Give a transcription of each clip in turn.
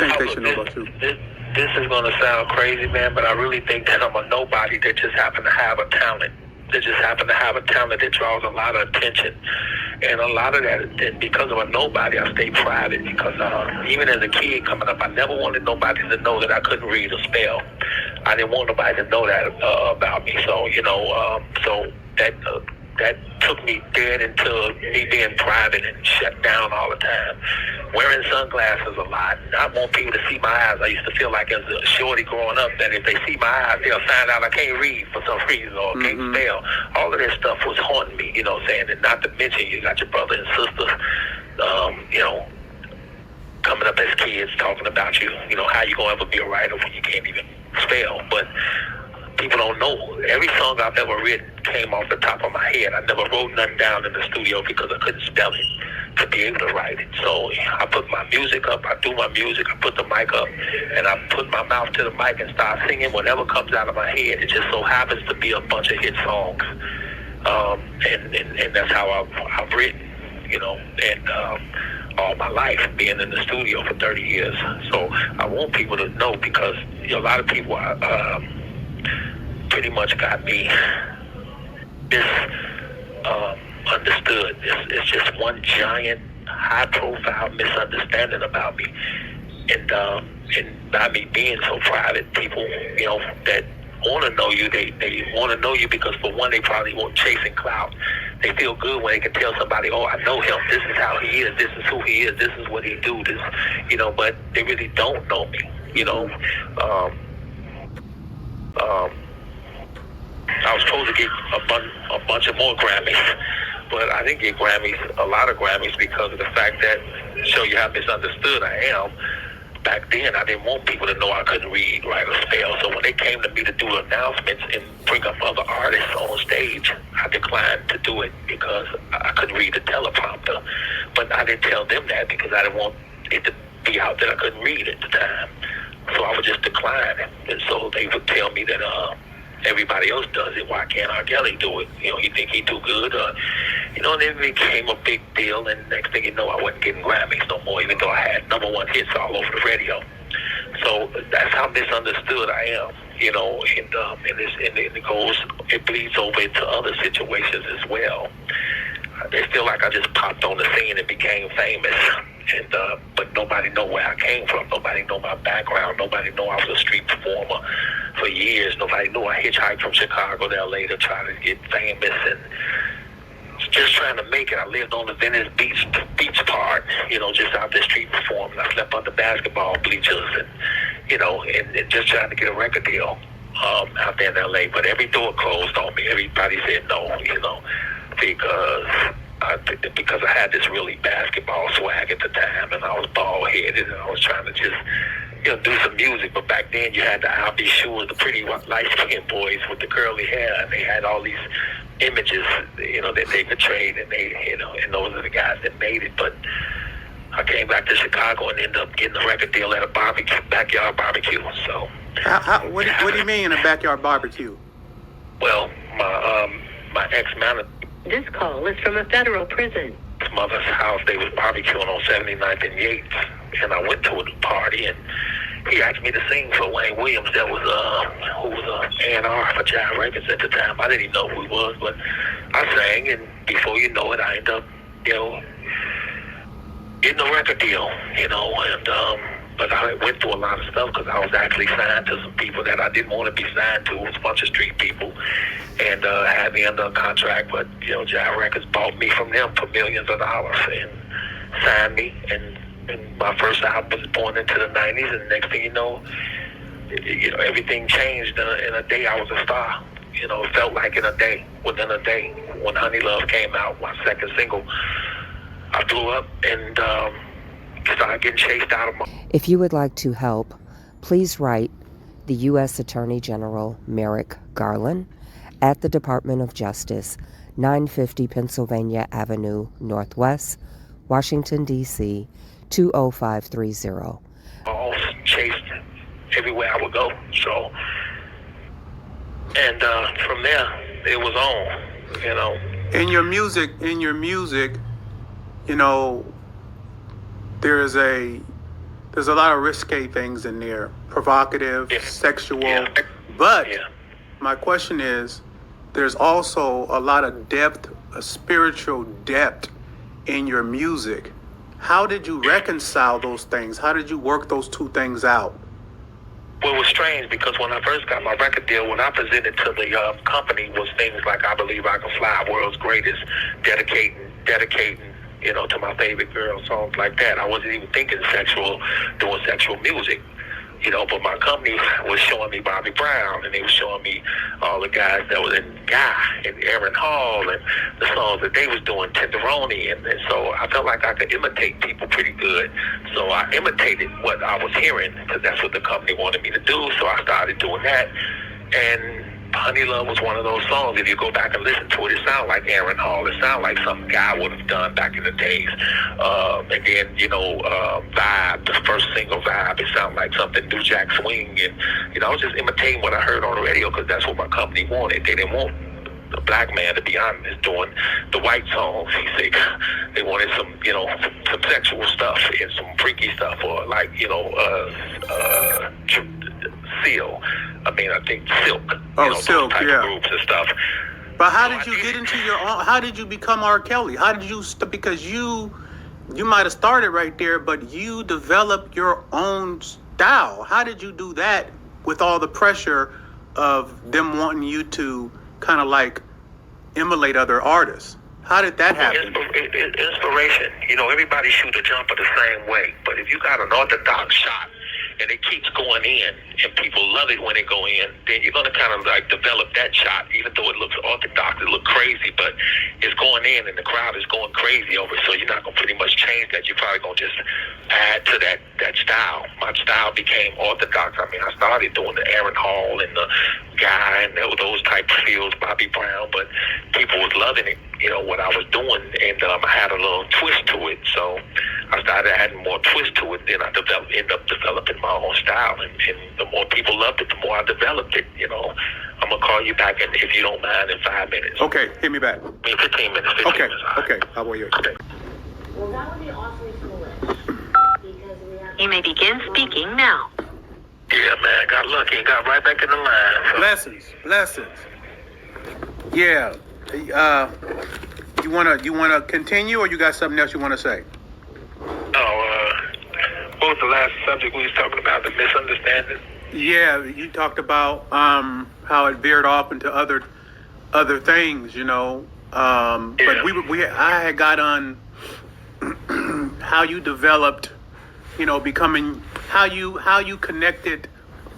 think they should know about you? This is going to sound crazy, man, but I really think that I'm a nobody that just happen to have a talent. That just happen to have a talent that draws a lot of attention. And a lot of that, and because of a nobody, I stay private because even as a kid coming up, I never wanted nobody to know that I couldn't read or spell. I didn't want nobody to know that about me. So, so that took me dead into me being private and shut down all the time. Wearing sunglasses a lot. I want people to see my eyes. I used to feel like as a shorty growing up that if they see my eyes, they'll find out I can't read for some reason or can't spell. All of that stuff was haunting me, you know what I'm saying? And not to mention you got your brother and sisters, coming up as kids talking about you, how you gonna ever be a writer when you can't even spell. But people don't know. Every song I've ever written came off the top of my head. I never wrote nothing down in the studio because I couldn't spell it to be able to write it. So I put my music up, I do my music, I put the mic up, and I put my mouth to the mic and start singing whatever comes out of my head. It just so happens to be a bunch of hit songs. And that's how I've written, and all my life, being in the studio for 30 years. So I want people to know because a lot of people pretty much got me misunderstood. It's just one giant, high-profile misunderstanding about me. And by me being so private, people, that want to know you, they want to know you because, for one, they probably won't chasing clout. They feel good when they can tell somebody, oh, I know him, this is how he is, this is who he is, this is what he do, this, but they really don't know me, I was supposed to get a bunch of more Grammys, but I didn't get a lot of Grammys because of the fact that, show you how misunderstood I am. Back then, I didn't want people to know I couldn't read, write, or spell. So when they came to me to do announcements and bring up other artists on stage, I declined to do it because I couldn't read the teleprompter. But I didn't tell them that because I didn't want it to be out that I couldn't read at the time. So I would just decline it. And so they would tell me that everybody else does it. Why can't Rkelly do it? You think he too good? And it became a big deal. And next thing you know, I wasn't getting Grammys no more, even though I had #1 hits all over the radio. So that's how misunderstood I am, and it bleeds over into other situations as well. They feel like I just popped on the scene and became famous, but nobody know where I came from. Nobody know my background. Nobody know I was a street performer for years. Nobody knew I hitchhiked from Chicago to LA to try to get famous and just trying to make it. I lived on the Venice Beach part, just out the street performing. I slept under basketball bleachers and just trying to get a record deal out there in LA. But every door closed on me. Everybody said no, because I had this really basketball swag at the time, and I was bald-headed, and I was trying to just, do some music. But back then, you had the I'll Be Sure, the pretty light-skinned boys with the curly hair, and they had all these images, that they portrayed, and and those are the guys that made it. But I came back to Chicago and ended up getting a record deal at a backyard barbecue. So, what do you mean, a backyard barbecue? Well, my ex-manager. This call is from a federal prison. His mother's house, they was barbecuing on 79th and Yates, and I went to a party, and he asked me to sing for Wayne Williams. That was who was A&R for Jive Records at the time. I didn't even know who he was, but I sang, and before you know it, I ended up, getting a record deal, but I went through a lot of stuff because I was actually signed to some people that I didn't want to be signed to. It was a bunch of street people, and had me under a contract, but, Jive Records bought me from them for millions of dollars and signed me, and my first album was born into the 90s, and next thing you know, everything changed. In a day, I was a star. It felt like within a day, when Honey Love came out, my second single, I blew up and started getting chased out of my... If you would like to help, please write the U.S. Attorney General Merrick Garland at the Department of Justice, 950 Pennsylvania Avenue Northwest, Washington, D.C., 20530. All chased everywhere I would go. So, and from there, it was on, In your music, there is a there's a lot of risque things in there, provocative, Yeah. sexual. Yeah. But Yeah. my question is, there's also a lot of depth, a spiritual depth in your music. How did you reconcile those things? How did you work those two things out? Well, it was strange because when I first got my record deal, what I presented to the company was things like "I Believe I Can Fly," "World's Greatest," dedicating, to my favorite girl, songs like that. I wasn't even thinking doing sexual music. But my company was showing me Bobby Brown, and they were showing me all the guys that was in Guy and Aaron Hall and the songs that they was doing, Tenderoni, and so I felt like I could imitate people pretty good. So I imitated what I was hearing because that's what the company wanted me to do. So I started doing that, and Honey Love was one of those songs. If you go back and listen to it, it sounds like Aaron Hall. It sounds like something Guy would have done back in the days. And then, Vibe, the first single, Vibe, it sounded like something New Jack Swing. And, I was just imitating what I heard on the radio because that's what my company wanted. They didn't want the black man, to be honest, doing the white songs. He said they wanted some, some sexual stuff and some freaky stuff, or like, Seal. I think Silk. Oh, Silk, those type yeah. of groups and stuff. But how did you get into your own? How did you become R. Kelly? How did you? Because you might have started right there, but you developed your own style. How did you do that with all the pressure of them wanting you to kind of like emulate other artists? How did that happen? Inspiration. Everybody shoot a jumper the same way, but if you got an orthodox shot and it keeps going in and people love it when it go in, then you're going to kind of like develop that shot, even though it looks orthodox, it looks crazy, but it's going in and the crowd is going crazy over it, so you're not going to pretty much change that. You're probably going to just add to that style. My style became orthodox. I started doing the Aaron Hall and the Guy and those type of fields, Bobby Brown, but people was loving it, what I was doing, and I had a little twist to it, so I started adding more twist to it. Then I ended up developing my own style, and the more people loved it, the more I developed it. I'm gonna call you back, and if you don't mind, in 5 minutes. Okay, hit me back. 15 minutes. 15 Okay, minutes. okay. How about you? Okay. Well, that would be awfully foolish. Because you may begin speaking now. Yeah, man, got lucky and got right back in the line. Blessings. Yeah. You wanna continue, or you got something else you wanna say? What was the last subject we was talking about? The misunderstanding? Yeah, you talked about how it veered off into other things, Yeah. But I had got on how you developed, becoming how you connected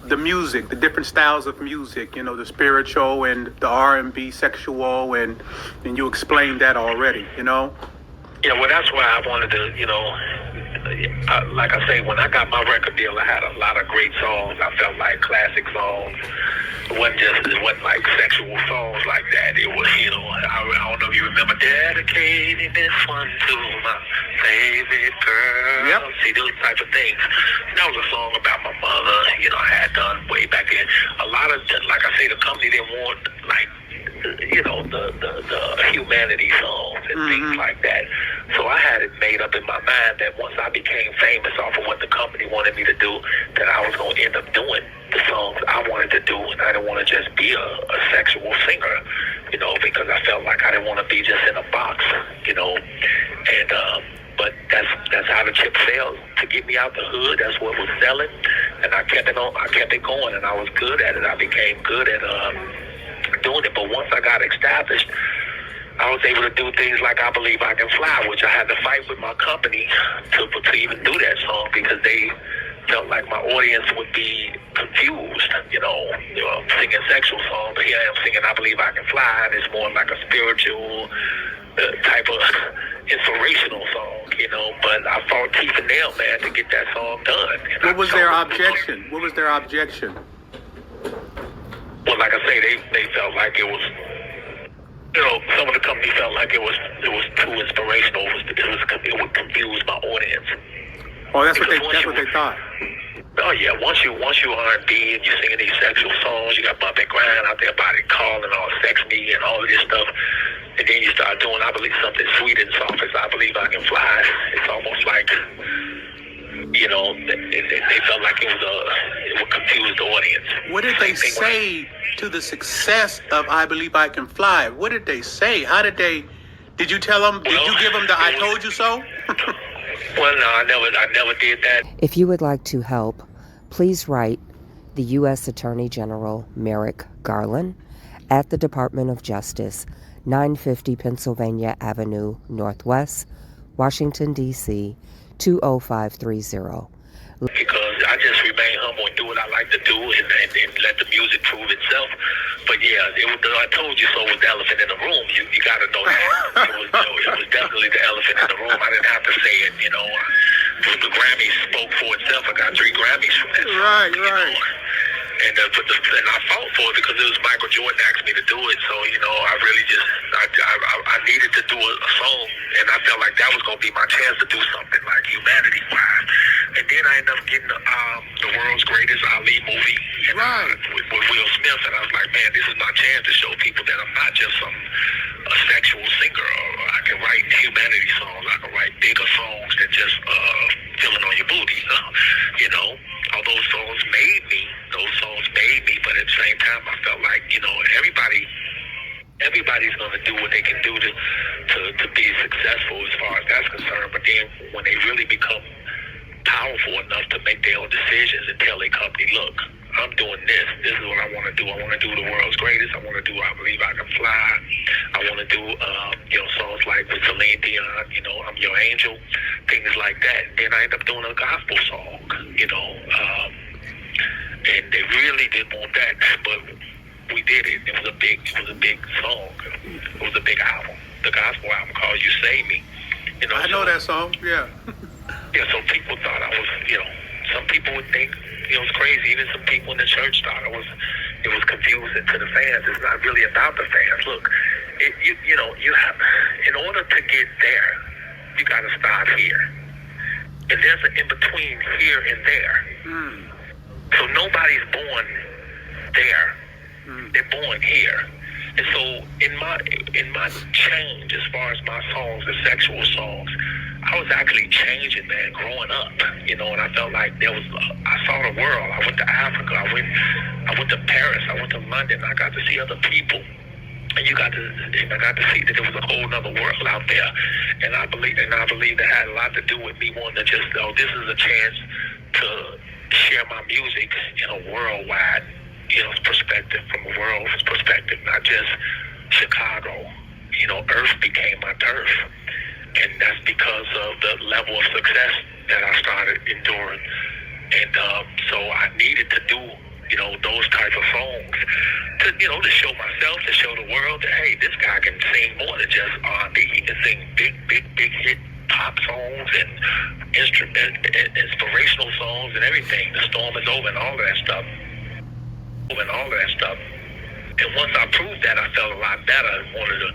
the music, the different styles of music, the spiritual and the R&B, sexual, and you explained that already, Yeah, well, that's why I wanted to, like I say, when I got my record deal, I had a lot of great songs. I felt like classic songs. It wasn't like sexual songs like that. It was, I don't know if you remember, dedicating this one to my favorite girl. Yep. See, those type of things. That was a song about my mother, I had done way back in. A lot of, like I say, the company didn't want, like, the humanity songs and things like that. So I had it made up in my mind that once I became famous off of what the company wanted me to do, that I was going to end up doing the songs I wanted to do, and I didn't want to just be a sexual singer, because I felt like I didn't want to be just in a box, and but that's how the chip fell to get me out the hood. That's what was selling, and I kept it going, and I was good at it. I became good at doing it. But once I got established, I was able to do things like I Believe I Can Fly, which I had to fight with my company to even do that song, because they felt like my audience would be confused, I'm singing sexual songs, but here I am singing I Believe I Can Fly, and it's more like a spiritual type of inspirational song, but I fought teeth and nail, man, to get that song done. What was their objection? What was their objection? Well, like I say, they felt like it was, some of the company felt like it was too inspirational. It would confuse my audience. Oh, that's what they thought. Oh yeah, once you R&B and you're singing these sexual songs, you got Bump and Grind out there, Body Calling, all Sex Me and all of this stuff, and then you start doing, I believe, something sweet and soft as I Believe I Can Fly. It's almost like They felt like it would confuse the audience. What did they say to the success of I Believe I Can Fly? What did they say? Did you tell them, did you give them the I told you so? Well, no, I never did that. If you would like to help, please write the U.S. Attorney General Merrick Garland at the Department of Justice, 950 Pennsylvania Avenue Northwest, Washington, D.C., 20530. Because I just remain humble and do what I like to do and let the music prove itself. But yeah, I told you so was the elephant in the room. You got to know that. It was definitely the elephant in the room. I didn't have to say it, The Grammys spoke for itself. I got 3 Grammys from that. Right. And I fought for it because it was Michael Jordan asked me to do it. So, I really just, I needed to do a song. And I felt like that was going to be my chance to do something like humanity-wise. And then I ended up getting the world's greatest Ali movie with Will Smith. And I was like, man, this is my chance to show people that I'm not just a sexual singer. Or I can write humanity songs. I can write bigger songs than just feeling on your booty. All those songs made me, but at the same time, I felt like, everybody's going to do what they can do to be successful as far as that's concerned. But then when they really become powerful enough to make their own decisions and tell their company, look, I'm doing this. This is what I want to do. I want to do the world's greatest. I want to do I Believe I Can Fly. I want to do, songs like with Celine Dion, I'm Your Angel, things like that. Then I end up doing a gospel song, and they really didn't want that, but we did it. It was a big song. It was a big album. The gospel album called You Save Me. I know that song, yeah. Yeah, so people thought I was, some people would think, it's crazy. Even some people in the church thought it was confusing to the fans. It's not really about the fans. Look, you have, in order to get there, you got to start here. And there's an in-between here and there. So nobody's born there. They're born here. And so in my change as far as my songs, the sexual songs, I was actually changing, man, growing up, and I felt like I saw the world. I went to Africa, I went to Paris, I went to London, I got to see other people. And I got to see that there was a whole other world out there. And I believe that had a lot to do with me wanting to just, this is a chance to share my music in a worldwide, perspective, from a world's perspective, not just Chicago. Earth became my turf. And that's because of the level of success that I started enduring. And so I needed to do, those type of songs to show myself, to show the world that, hey, this guy can sing more than just R&B. He can sing big hit pop songs and inspirational songs and everything. The Storm Is Over and all of that stuff. And once I proved that, I felt a lot better and wanted to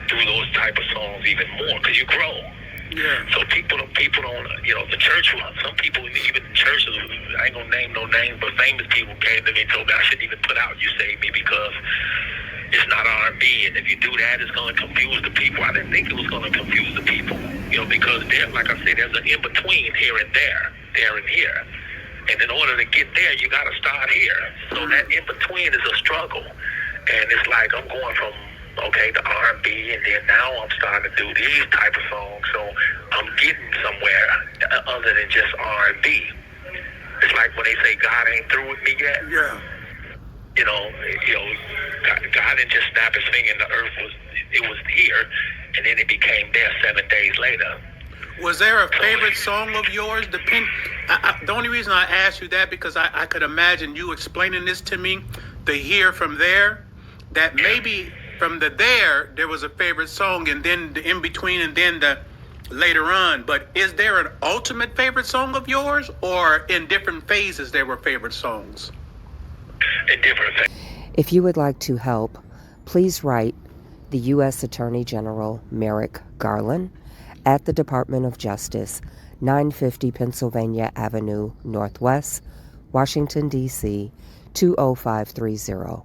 do those type of songs even more, because you grow. Yeah. So people don't, the church, some people, even in churches, I ain't gonna name no names, but famous people came to me and told me I shouldn't even put out You Save Me because it's not R&B, and if you do that, it's gonna confuse the people. I didn't think it was gonna confuse the people, because like I said, there's an in-between here and there and here. And in order to get there, you gotta start here. So that in-between is a struggle. And it's like I'm going from, the R&B, and then now I'm starting to do these type of songs. So I'm getting somewhere other than just R&B. It's like when they say God ain't through with me yet. Yeah. God didn't just snap his finger and the earth was here, and then it became there 7 days later. Was there a favorite song of yours? The only reason I asked you that because I could imagine you explaining this to me, the here from there, that maybe from the there was a favorite song, and then the in between, and then the later on. But is there an ultimate favorite song of yours, or in different phases there were favorite songs? In different phases. If you would like to help, please write the U.S. Attorney General Merrick Garland at the Department of Justice, 950 Pennsylvania Avenue Northwest, Washington, D.C., 20530.